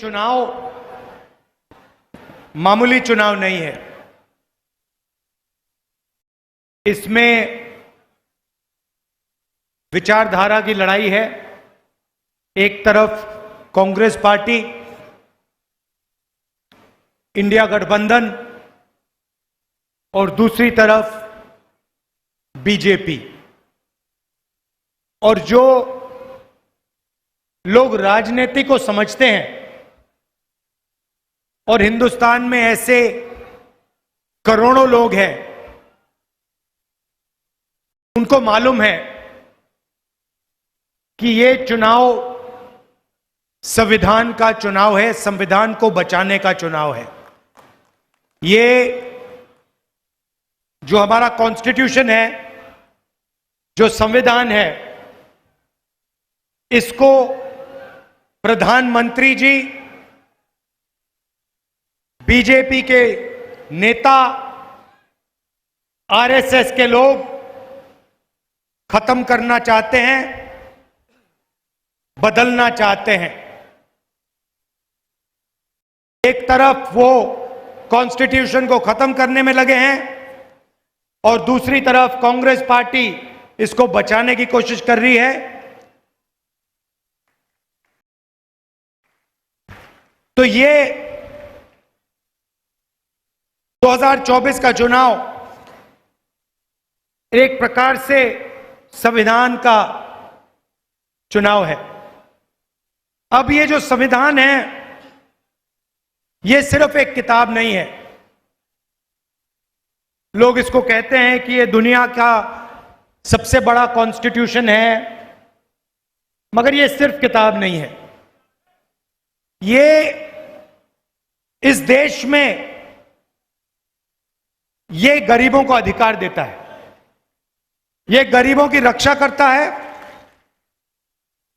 चुनाव मामूली चुनाव नहीं है। इसमें विचारधारा की लड़ाई है। एक तरफ कांग्रेस पार्टी, इंडिया गठबंधन और दूसरी तरफ बीजेपी। और जो लोग राजनीति को समझते हैं और हिंदुस्तान में ऐसे करोड़ों लोग हैं, उनको मालूम है कि ये चुनाव संविधान का चुनाव है, संविधान को बचाने का चुनाव है। ये जो हमारा कॉन्स्टिट्यूशन है, जो संविधान है, इसको प्रधानमंत्री जी, बीजेपी के नेता, आरएसएस के लोग खत्म करना चाहते हैं, बदलना चाहते हैं। एक तरफ वो कॉन्स्टिट्यूशन को खत्म करने में लगे हैं और दूसरी तरफ कांग्रेस पार्टी इसको बचाने की कोशिश कर रही है। तो ये 2024 का चुनाव एक प्रकार से संविधान का चुनाव है। अब ये जो संविधान है, ये सिर्फ एक किताब नहीं है। लोग इसको कहते हैं कि ये दुनिया का सबसे बड़ा कॉन्स्टिट्यूशन है, मगर ये सिर्फ किताब नहीं है। ये इस देश में ये गरीबों को अधिकार देता है, ये गरीबों की रक्षा करता है,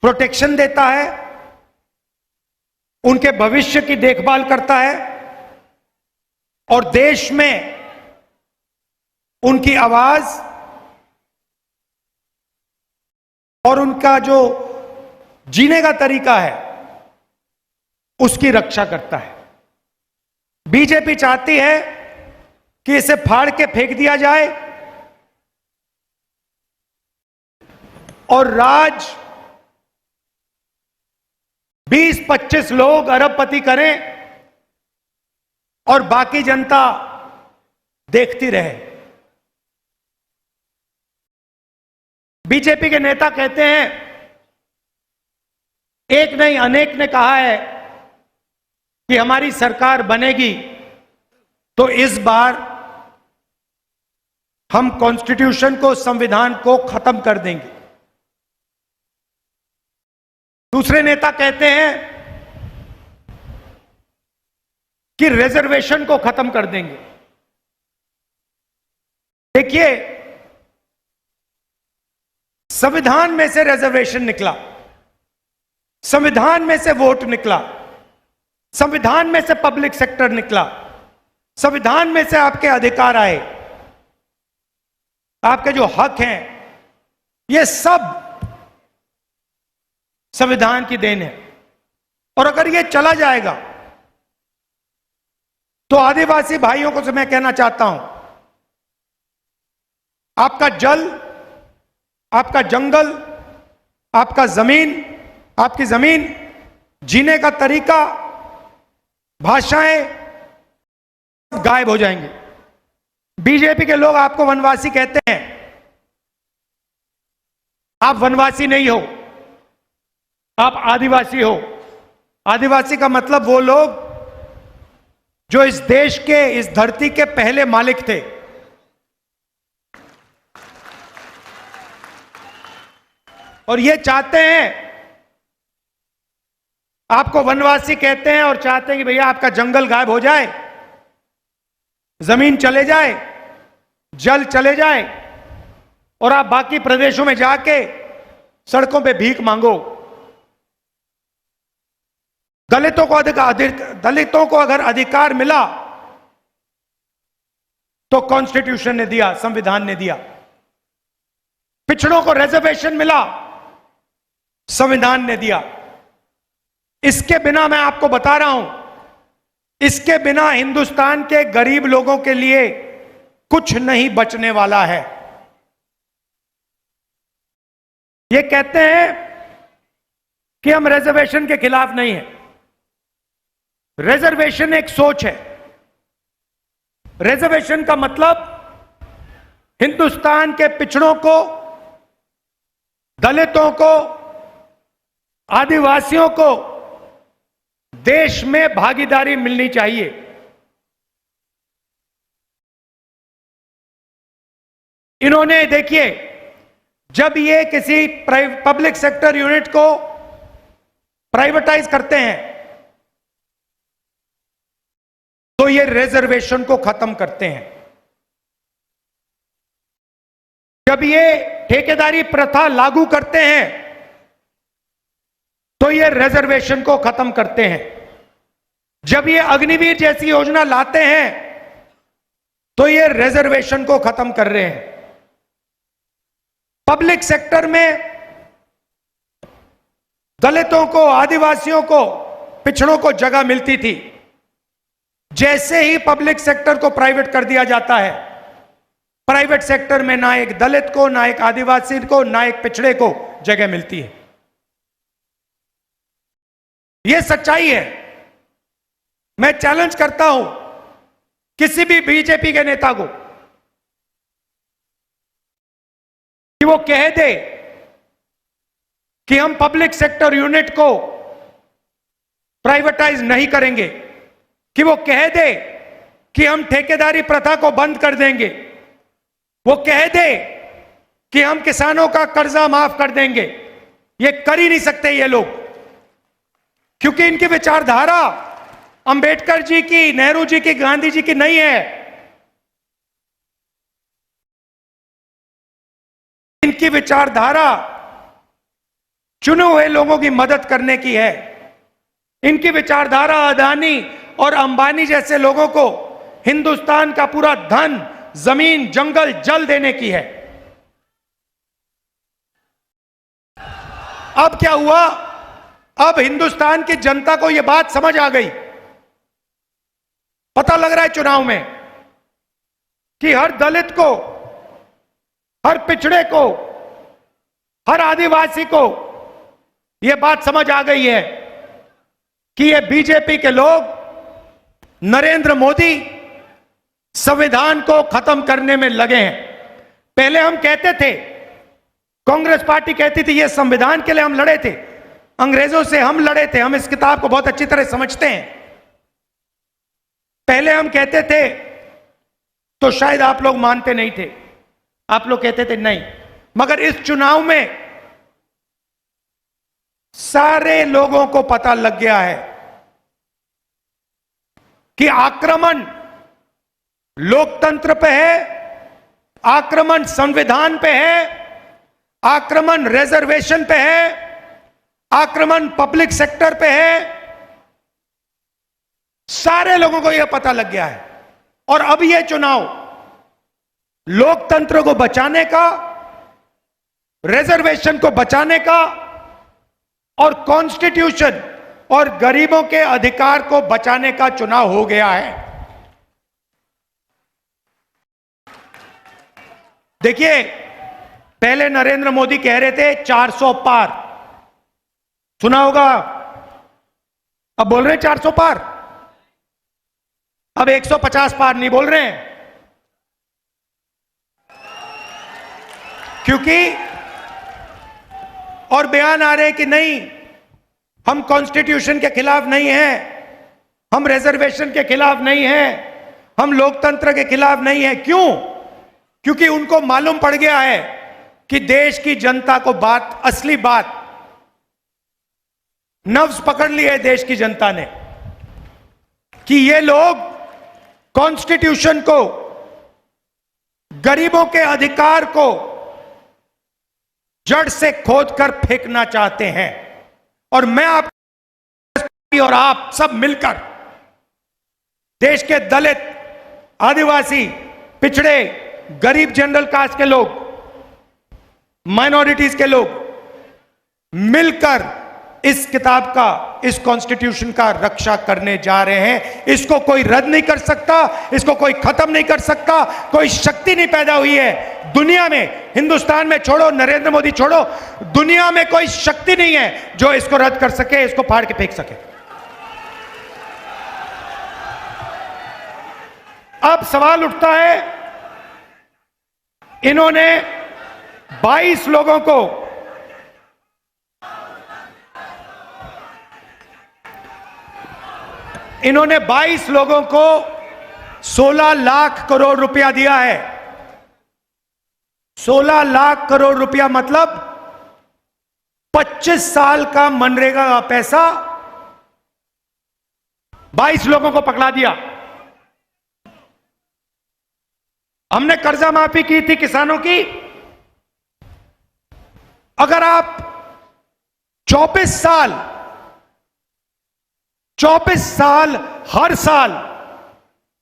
प्रोटेक्शन देता है, उनके भविष्य की देखभाल करता है और देश में उनकी आवाज और उनका जो जीने का तरीका है, उसकी रक्षा करता है। बीजेपी चाहती है कि इसे फाड़ के फेंक दिया जाए और राज 20-25 लोग अरबपति करें और बाकी जनता देखती रहे। बीजेपी के नेता कहते हैं, एक नहीं अनेक ने कहा है कि हमारी सरकार बनेगी तो इस बार हम कॉन्स्टिट्यूशन को, संविधान को खत्म कर देंगे। दूसरे नेता कहते हैं कि रिजर्वेशन को खत्म कर देंगे। देखिए, संविधान में से रिजर्वेशन निकला, संविधान में से वोट निकला, संविधान में से पब्लिक सेक्टर निकला, संविधान में से आपके अधिकार आए, आपके जो हक हैं, ये सब संविधान की देन है। और अगर ये चला जाएगा तो आदिवासी भाइयों को मैं कहना चाहता हूं, आपका जल, आपका जंगल, आपका जमीन, आपकी जमीन, जीने का तरीका, भाषाएं गायब हो जाएंगे। बीजेपी के लोग आपको वनवासी कहते हैं। आप वनवासी नहीं हो, आप आदिवासी हो। आदिवासी का मतलब वो लोग जो इस देश के, इस धरती के पहले मालिक थे। और ये चाहते हैं, आपको वनवासी कहते हैं और चाहते हैं कि भैया आपका जंगल गायब हो जाए, जमीन चले जाए, जल चले जाए और आप बाकी प्रदेशों में जाके सड़कों पे भीख मांगो। दलितों को अगर अधिकार मिला तो कॉन्स्टिट्यूशन ने दिया, संविधान ने दिया। पिछड़ों को रिजर्वेशन मिला, संविधान ने दिया। इसके बिना मैं आपको बता रहा हूं, इसके बिना हिंदुस्तान के गरीब लोगों के लिए कुछ नहीं बचने वाला है। ये कहते हैं कि हम रिजर्वेशन के खिलाफ नहीं हैं। रिजर्वेशन एक सोच है। रिजर्वेशन का मतलब हिंदुस्तान के पिछड़ों को, दलितों को, आदिवासियों को देश में भागीदारी मिलनी चाहिए। इन्होंने देखिए, जब ये किसी पब्लिक सेक्टर यूनिट को प्राइवेटाइज करते हैं तो ये रिजर्वेशन को खत्म करते हैं। जब ये ठेकेदारी प्रथा लागू करते हैं तो ये रिजर्वेशन को खत्म करते हैं। जब ये अग्निवीर जैसी योजना लाते हैं तो ये रिजर्वेशन को खत्म कर रहे हैं। पब्लिक सेक्टर में दलितों को, आदिवासियों को, पिछड़ों को जगह मिलती थी। जैसे ही पब्लिक सेक्टर को प्राइवेट कर दिया जाता है, प्राइवेट सेक्टर में ना एक दलित को, ना एक आदिवासी को, ना एक पिछड़े को जगह मिलती है। यह सच्चाई है। मैं चैलेंज करता हूं किसी भी बीजेपी के नेता को कि वो कह दे कि हम पब्लिक सेक्टर यूनिट को प्राइवेटाइज नहीं करेंगे, कि वो कह दे कि हम ठेकेदारी प्रथा को बंद कर देंगे, वो कह दे कि हम किसानों का कर्जा माफ कर देंगे। ये कर ही नहीं सकते ये लोग, क्योंकि इनकी विचारधारा अंबेडकर जी की, नेहरू जी की, गांधी जी की नहीं है। इनकी विचारधारा चुने हुए लोगों की मदद करने की है। इनकी विचारधारा अदानी और अंबानी जैसे लोगों को हिंदुस्तान का पूरा धन, जमीन, जंगल, जल देने की है। अब क्या हुआ? अब हिंदुस्तान की जनता को यह बात समझ आ गई। पता लग रहा है चुनाव में कि हर दलित को, हर पिछड़े को, हर आदिवासी को यह बात समझ आ गई है कि ये बीजेपी के लोग, नरेंद्र मोदी संविधान को खत्म करने में लगे हैं। पहले हम कहते थे, कांग्रेस पार्टी कहती थी ये संविधान के लिए हम लड़े थे, अंग्रेजों से हम लड़े थे। हम इस किताब को बहुत अच्छी तरह समझते हैं। पहले हम कहते थे तो शायद आप लोग मानते नहीं थे, आप लोग कहते थे नहीं, मगर इस चुनाव में सारे लोगों को पता लग गया है कि आक्रमण लोकतंत्र पे है, आक्रमण संविधान पे है, आक्रमण रिजर्वेशन पे है, आक्रमण पब्लिक सेक्टर पे है। सारे लोगों को यह पता लग गया है। और अब यह चुनाव लोकतंत्र को बचाने का, रिजर्वेशन को बचाने का और कॉन्स्टिट्यूशन और गरीबों के अधिकार को बचाने का चुनाव हो गया है। देखिए, पहले नरेंद्र मोदी कह रहे थे 400 पार, सुना होगा। अब बोल रहे हैं 400 पार, अब 150 पार नहीं बोल रहे हैं, क्योंकि और बयान आ रहे कि नहीं, हम कॉन्स्टिट्यूशन के खिलाफ नहीं हैं, हम रिजर्वेशन के खिलाफ नहीं हैं, हम लोकतंत्र के खिलाफ नहीं हैं। क्यों? क्योंकि उनको मालूम पड़ गया है कि देश की जनता को बात, असली बात, नब्ज पकड़ ली है देश की जनता ने कि ये लोग कॉन्स्टिट्यूशन को, गरीबों के अधिकार को जड़ से खोदकर फेंकना चाहते हैं। और मैं आप और आप सब मिलकर देश के दलित, आदिवासी, पिछड़े, गरीब, जनरल कास्ट के लोग, माइनॉरिटीज के लोग मिलकर इस किताब का, इस कॉन्स्टिट्यूशन का रक्षा करने जा रहे हैं। इसको कोई रद्द नहीं कर सकता, इसको कोई खत्म नहीं कर सकता। कोई शक्ति नहीं पैदा हुई है दुनिया में, हिंदुस्तान में छोड़ो, नरेंद्र मोदी छोड़ो, दुनिया में कोई शक्ति नहीं है जो इसको रद्द कर सके, इसको फाड़ के फेंक सके। अब सवाल उठता है, इन्होंने 22 लोगों को इन्होंने 22 लोगों को 16 लाख करोड़ रुपया दिया है। 16 लाख करोड़ रुपया मतलब 25 साल का मनरेगा का पैसा 22 लोगों को पकड़ा दिया। हमने कर्जा माफी की थी किसानों की। अगर आप 24 साल हर साल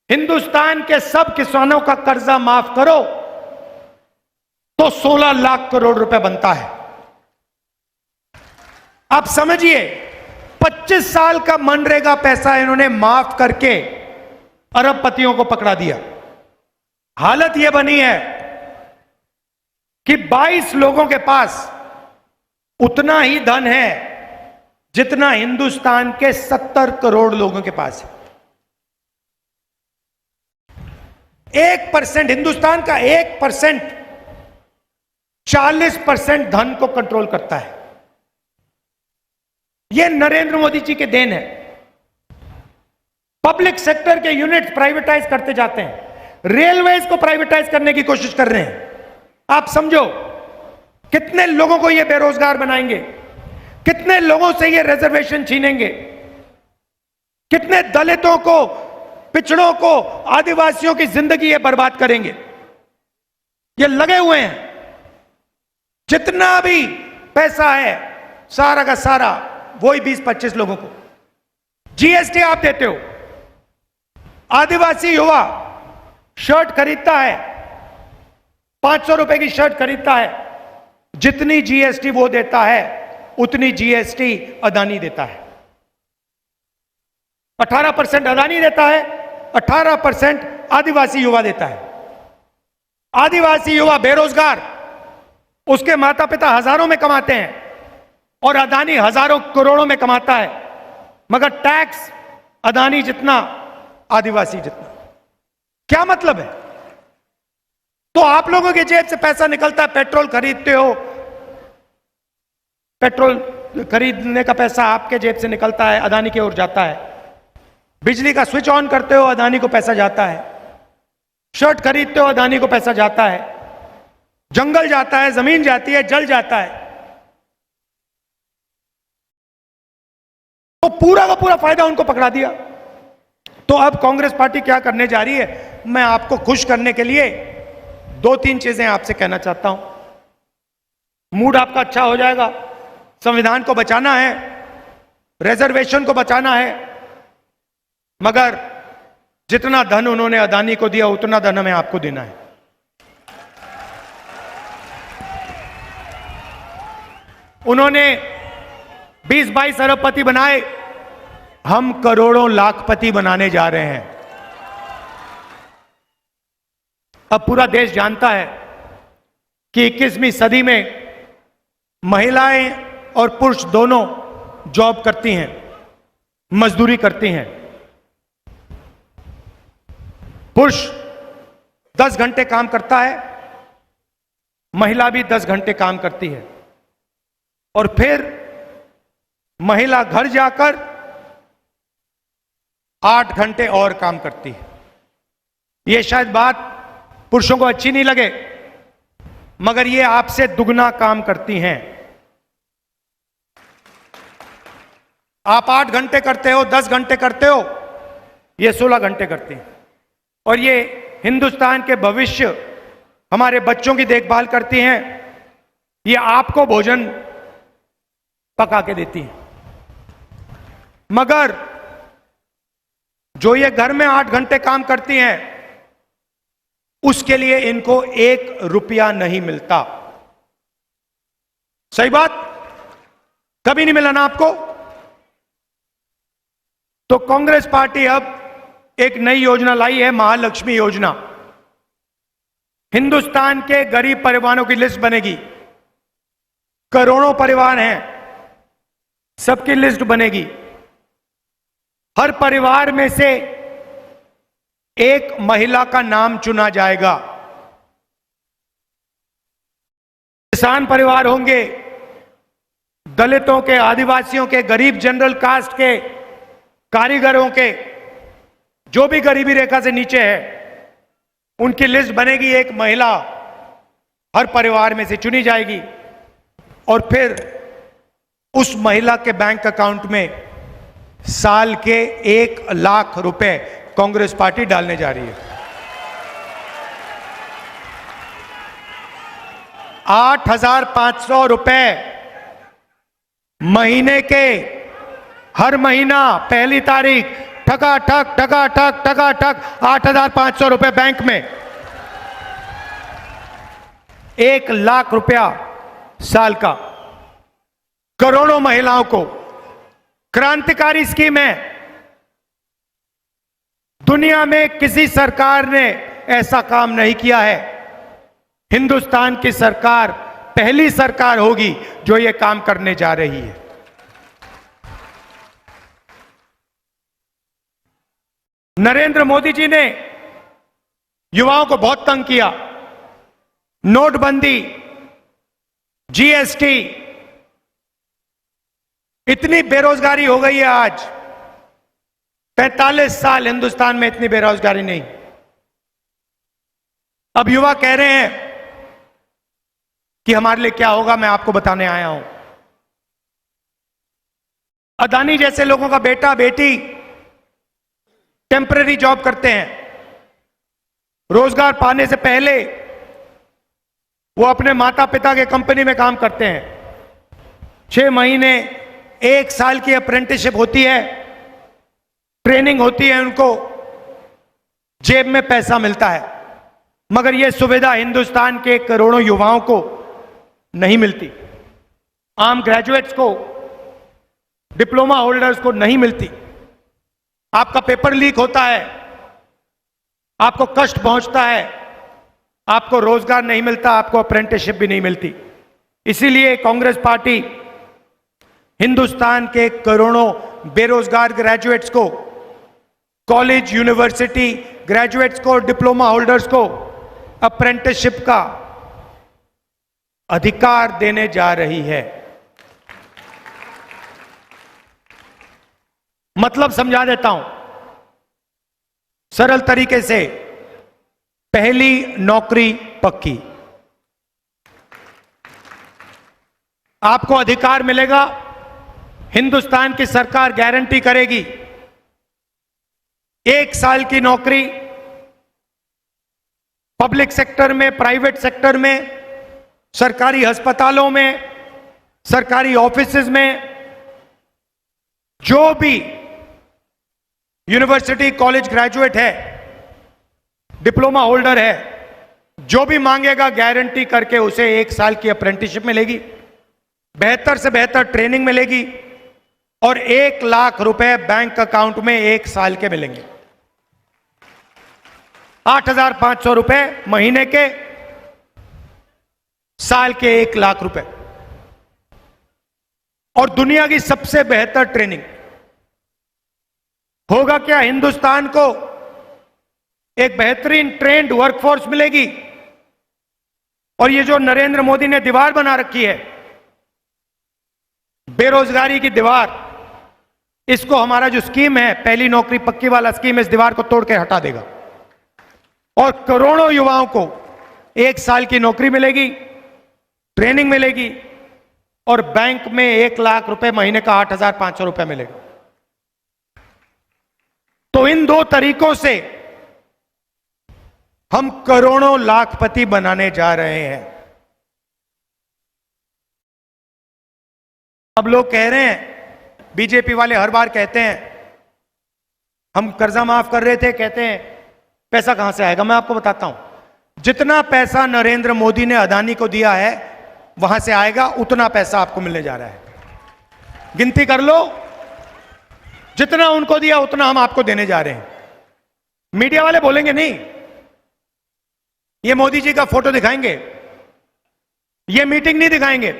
हिंदुस्तान के सब किसानों का कर्जा माफ करो तो 16 लाख करोड़ रुपए बनता है। आप समझिए, 25 साल का मनरेगा पैसा इन्होंने माफ करके अरबपतियों को पकड़ा दिया। हालत यह बनी है कि 22 लोगों के पास उतना ही धन है जितना हिंदुस्तान के 70 करोड़ लोगों के पास है। 1%, हिंदुस्तान का 1% 40% धन को कंट्रोल करता है। यह नरेंद्र मोदी जी के देन है। पब्लिक सेक्टर के यूनिट्स प्राइवेटाइज करते जाते हैं, रेलवेज को प्राइवेटाइज करने की कोशिश कर रहे हैं। आप समझो कितने लोगों को यह बेरोजगार बनाएंगे, कितने लोगों से ये रिजर्वेशन छीनेंगे, कितने दलितों को, पिछड़ों को, आदिवासियों की जिंदगी ये बर्बाद करेंगे। ये लगे हुए हैं। जितना भी पैसा है सारा का सारा वही 20-25 लोगों को। जीएसटी आप देते हो। आदिवासी युवा शर्ट खरीदता है, 500 रुपए की शर्ट खरीदता है, जितनी जीएसटी वो देता है उतनी जीएसटी अदानी देता है। 18% अदानी देता है, 18% आदिवासी युवा देता है। आदिवासी युवा बेरोजगार, उसके माता पिता हजारों में कमाते हैं और अदानी हजारों करोड़ों में कमाता है, मगर टैक्स अदानी जितना, आदिवासी जितना। क्या मतलब है? तो आप लोगों के जेब से पैसा निकलता है, पेट्रोल खरीदते हो, पेट्रोल खरीदने का पैसा आपके जेब से निकलता है, अदानी की ओर जाता है। बिजली का स्विच ऑन करते हो, अदानी को पैसा जाता है। शर्ट खरीदते हो, अदानी को पैसा जाता है। जंगल जाता है, जमीन जाती है, जल जाता है। तो पूरा का पूरा फायदा उनको पकड़ा दिया। तो अब कांग्रेस पार्टी क्या करने जा रही है? मैं आपको खुश करने के लिए 2-3 चीजें आपसे कहना चाहता हूं। मूड आपका अच्छा हो जाएगा। संविधान को बचाना है, रिजर्वेशन को बचाना है, मगर जितना धन उन्होंने अदानी को दिया उतना धन हमें आपको देना है। उन्होंने 20-22 अरबपति बनाए, हम करोड़ों लाखपति बनाने जा रहे हैं। अब पूरा देश जानता है कि 21वीं सदी में महिलाएं और पुरुष दोनों जॉब करती हैं, मजदूरी करती हैं। पुरुष 10 घंटे काम करता है, महिला भी 10 घंटे काम करती है, और फिर महिला घर जाकर 8 घंटे और काम करती है। यह शायद बात पुरुषों को अच्छी नहीं लगे, मगर ये आपसे दुगना काम करती हैं। आप 8 घंटे करते हो, 10 घंटे करते हो, ये 16 घंटे करते हैं। और ये हिंदुस्तान के भविष्य, हमारे बच्चों की देखभाल करती हैं। ये आपको भोजन पका के देती हैं। मगर जो ये घर में 8 घंटे काम करती हैं, उसके लिए इनको 1 रुपया नहीं मिलता। सही बात? कभी नहीं मिला ना आपको? तो कांग्रेस पार्टी अब एक नई योजना लाई है, महालक्ष्मी योजना। हिंदुस्तान के गरीब परिवारों की लिस्ट बनेगी। करोड़ों परिवार हैं, सबकी लिस्ट बनेगी। हर परिवार में से एक महिला का नाम चुना जाएगा। किसान परिवार होंगे, दलितों के, आदिवासियों के, गरीब जनरल कास्ट के, कारीगरों के, जो भी गरीबी रेखा से नीचे है, उनकी लिस्ट बनेगी। एक महिला हर परिवार में से चुनी जाएगी और फिर उस महिला के बैंक अकाउंट में साल के 1,00,000 रुपए कांग्रेस पार्टी डालने जा रही है। 8,500 रुपए महीने के, हर महीना पहली तारीख ठका ठक ठका ठक ठका ठक 8,500 रुपए बैंक में। 1,00,000 रुपया साल का, करोड़ों महिलाओं को। क्रांतिकारी स्कीम है। दुनिया में किसी सरकार ने ऐसा काम नहीं किया है। हिंदुस्तान की सरकार पहली सरकार होगी जो यह काम करने जा रही है। नरेंद्र मोदी जी ने युवाओं को बहुत तंग किया। नोटबंदी, जीएसटी, इतनी बेरोजगारी हो गई है आज। 45 साल हिंदुस्तान में इतनी बेरोजगारी नहीं। अब युवा कह रहे हैं कि हमारे लिए क्या होगा, मैं आपको बताने आया हूं। अदानी जैसे लोगों का बेटा बेटी टेम्पररी जॉब करते हैं। रोजगार पाने से पहले वो अपने माता पिता के कंपनी में काम करते हैं। 6 महीने, 1 साल की अप्रेंटिसशिप होती है, ट्रेनिंग होती है, उनको जेब में पैसा मिलता है। मगर यह सुविधा हिंदुस्तान के करोड़ों युवाओं को नहीं मिलती। आम ग्रेजुएट्स को, डिप्लोमा होल्डर्स को नहीं मिलती। आपका पेपर लीक होता है, आपको कष्ट पहुंचता है, आपको रोजगार नहीं मिलता, आपको अप्रेंटिसशिप भी नहीं मिलती। इसीलिए कांग्रेस पार्टी हिंदुस्तान के करोड़ों बेरोजगार ग्रेजुएट्स को, कॉलेज यूनिवर्सिटी ग्रेजुएट्स को, डिप्लोमा होल्डर्स को अप्रेंटिसशिप का अधिकार देने जा रही है। मतलब समझा देता हूं सरल तरीके से। पहली नौकरी पक्की, आपको अधिकार मिलेगा। हिंदुस्तान की सरकार गारंटी करेगी 1 साल की नौकरी पब्लिक सेक्टर में, प्राइवेट सेक्टर में, सरकारी अस्पतालों में, सरकारी ऑफिसेज में। जो भी यूनिवर्सिटी कॉलेज ग्रेजुएट है, डिप्लोमा होल्डर है, जो भी मांगेगा गारंटी करके उसे 1 साल की अप्रेंटिसशिप मिलेगी, बेहतर से बेहतर ट्रेनिंग मिलेगी और 1,00,000 रुपए बैंक अकाउंट में 1 साल के मिलेंगे। 8,500 रुपए महीने के, साल के 1,00,000 रुपए। और दुनिया की सबसे बेहतर ट्रेनिंग। होगा क्या, हिंदुस्तान को एक बेहतरीन ट्रेंड वर्कफोर्स मिलेगी। और ये जो नरेंद्र मोदी ने दीवार बना रखी है, बेरोजगारी की दीवार, इसको हमारा जो स्कीम है, पहली नौकरी पक्की वाला स्कीम, इस दीवार को तोड़ के हटा देगा और करोड़ों युवाओं को 1 साल की नौकरी मिलेगी, ट्रेनिंग मिलेगी और बैंक में 1,00,000 रुपए महीने का 8,500 रुपए मिलेगा। तो इन 2 तरीकों से हम करोड़ों लाखपति बनाने जा रहे हैं। अब लोग कह रहे हैं, बीजेपी वाले हर बार कहते हैं हम कर्जा माफ कर रहे थे, कहते हैं पैसा कहां से आएगा। मैं आपको बताता हूं, जितना पैसा नरेंद्र मोदी ने अदानी को दिया है वहां से आएगा, उतना पैसा आपको मिलने जा रहा है। गिनती कर लो, जितना उनको दिया उतना हम आपको देने जा रहे हैं। मीडिया वाले बोलेंगे नहीं, ये मोदी जी का फोटो दिखाएंगे, ये मीटिंग नहीं दिखाएंगे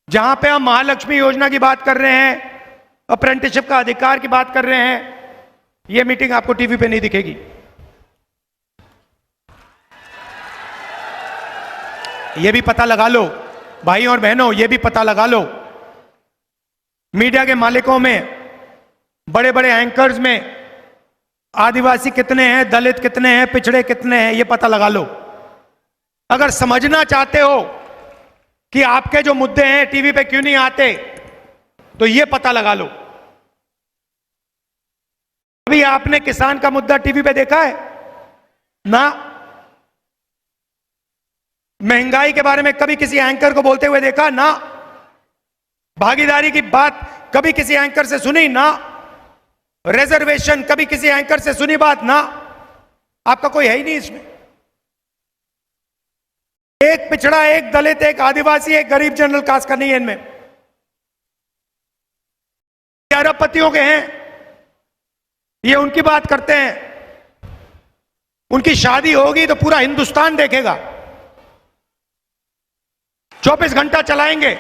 जहां पे हम महालक्ष्मी योजना की बात कर रहे हैं, अप्रेंटिसशिप का अधिकार की बात कर रहे हैं। ये मीटिंग आपको टीवी पे नहीं दिखेगी। ये भी पता लगा लो भाई और बहनों, ये भी पता लगा लो, मीडिया के मालिकों में, बड़े बड़े एंकर्स में आदिवासी कितने हैं, दलित कितने हैं, पिछड़े कितने हैं, ये पता लगा लो। अगर समझना चाहते हो कि आपके जो मुद्दे हैं टीवी पे क्यों नहीं आते, तो ये पता लगा लो। अभी आपने किसान का मुद्दा टीवी पे देखा है ना? महंगाई के बारे में कभी किसी एंकर को बोलते हुए देखा ना? भागीदारी की बात कभी किसी एंकर से सुनी ना? रिजर्वेशन कभी किसी एंकर से सुनी बात ना? आपका कोई है ही नहीं इसमें। एक पिछड़ा, एक दलित, एक आदिवासी, एक गरीब जनरल कास्ट का नहीं है इनमें। अरबपतियों के हैं, ये उनकी बात करते हैं। उनकी शादी होगी तो पूरा हिंदुस्तान देखेगा, 24 घंटा चलाएंगे।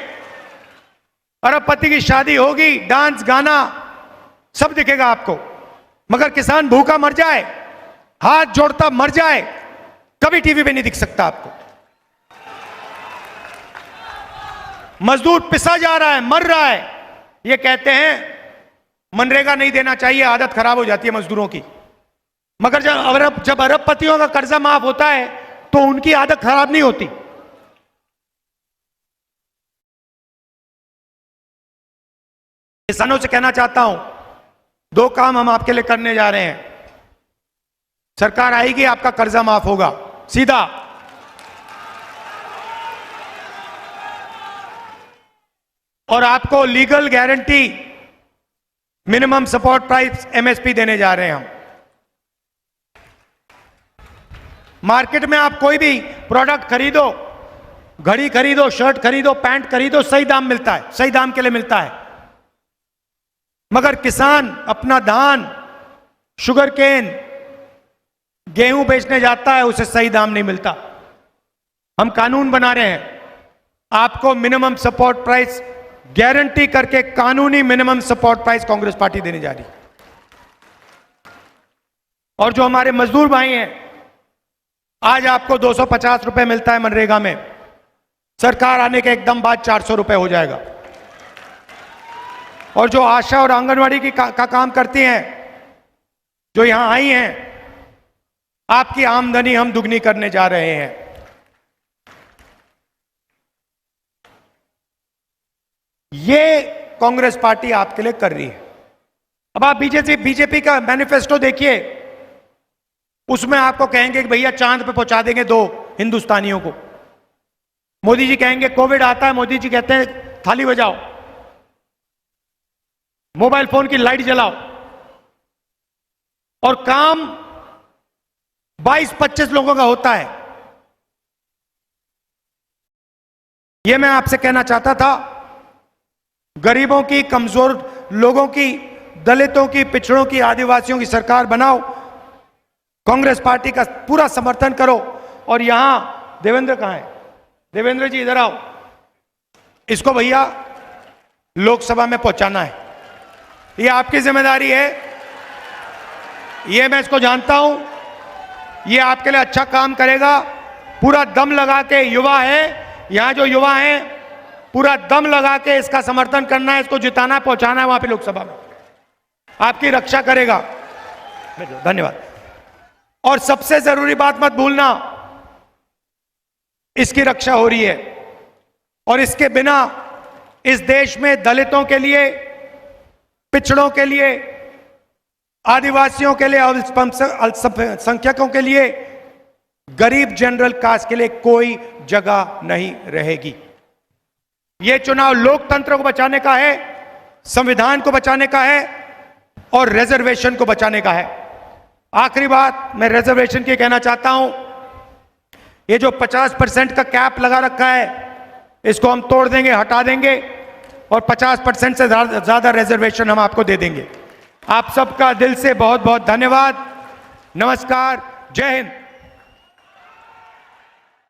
अरबपति की शादी होगी, डांस गाना सब दिखेगा आपको। मगर किसान भूखा मर जाए, हाथ जोड़ता मर जाए, कभी टीवी पे नहीं दिख सकता आपको। मजदूर पिसा जा रहा है, मर रहा है, ये कहते हैं मनरेगा नहीं देना चाहिए, आदत खराब हो जाती है मजदूरों की। मगर जब अरबपतियों का कर्जा माफ होता है तो उनकी आदत खराब नहीं होती। किसानों से कहना चाहता हूं, 2 काम हम आपके लिए करने जा रहे हैं। सरकार आएगी, आपका कर्जा माफ होगा सीधा। और आपको legal guarantee minimum support price MSP देने जा रहे हैं हम। मार्केट में आप कोई भी प्रोडक्ट खरीदो, घड़ी खरीदो, शर्ट खरीदो, पैंट खरीदो, सही दाम मिलता है, सही दाम के लिए मिलता है। मगर किसान अपना धान, शुगर केन, गेहूं बेचने जाता है, उसे सही दाम नहीं मिलता। हम कानून बना रहे हैं, आपको मिनिमम सपोर्ट प्राइस गारंटी करके कानूनी minimum support price Congress party देने जा रही। और जो हमारे मजदूर भाई हैं, आज आपको 250 रुपए मिलता है मनरेगा में, सरकार आने के एकदम बाद 400 रुपए हो जाएगा। और जो आशा और आंगनवाड़ी की का काम करती हैं, जो यहां आई हैं, आपकी आमदनी हम दुगनी करने जा रहे हैं। ये कांग्रेस पार्टी आपके लिए कर रही है। अब आप बीजेपी का मैनिफेस्टो देखिए, उसमें आपको कहेंगे कि भैया चांद पे पहुंचा देंगे 2 हिंदुस्तानियों को। मोदी जी कहेंगे कोविड आता है, मोदी जी कहते हैं थाली बजाओ, मोबाइल फोन की लाइट जलाओ। और काम 22-25 लोगों का होता है। यह मैं आपसे कहना चाहता था, गरीबों की, कमजोर लोगों की, दलितों की, पिछड़ों की, आदिवासियों की सरकार बनाओ। कांग्रेस पार्टी का पूरा समर्थन करो। और यहां देवेंद्र कहां है? देवेंद्र जी इधर आओ, इसको भैया लोकसभा में पहुंचाना है, ये आपकी जिम्मेदारी है। ये मैं इसको जानता हूं, ये आपके लिए अच्छा काम करेगा। पूरा दम लगा के, युवा है यहां, जो युवा हैं, पूरा दम लगा के इसका समर्थन करना है, इसको जिताना, पहुंचाना है वहां पे लोकसभा में, आपकी रक्षा करेगा। धन्यवाद। और सबसे जरूरी बात मत भूलना, इसकी रक्षा हो रही है। और इसके बिना इस देश में दलितों के लिए, पिछड़ों के लिए, आदिवासियों के लिए, अल्पसंख्यकों के लिए, गरीब जनरल कास्ट के लिए कोई जगह नहीं रहेगी। यह चुनाव लोकतंत्र को बचाने का है, संविधान को बचाने का है और रिजर्वेशन को बचाने का है। आखिरी बात मैं रिजर्वेशन की कहना चाहता हूं, ये जो 50% का कैप लगा रखा है, इसको हम तोड़ देंगे, हटा देंगे। और 50% से ज़्यादा रिजर्वेशन हम आपको दे देंगे। आप सबका दिल से बहुत बहुत धन्यवाद। नमस्कार, जय हिंद।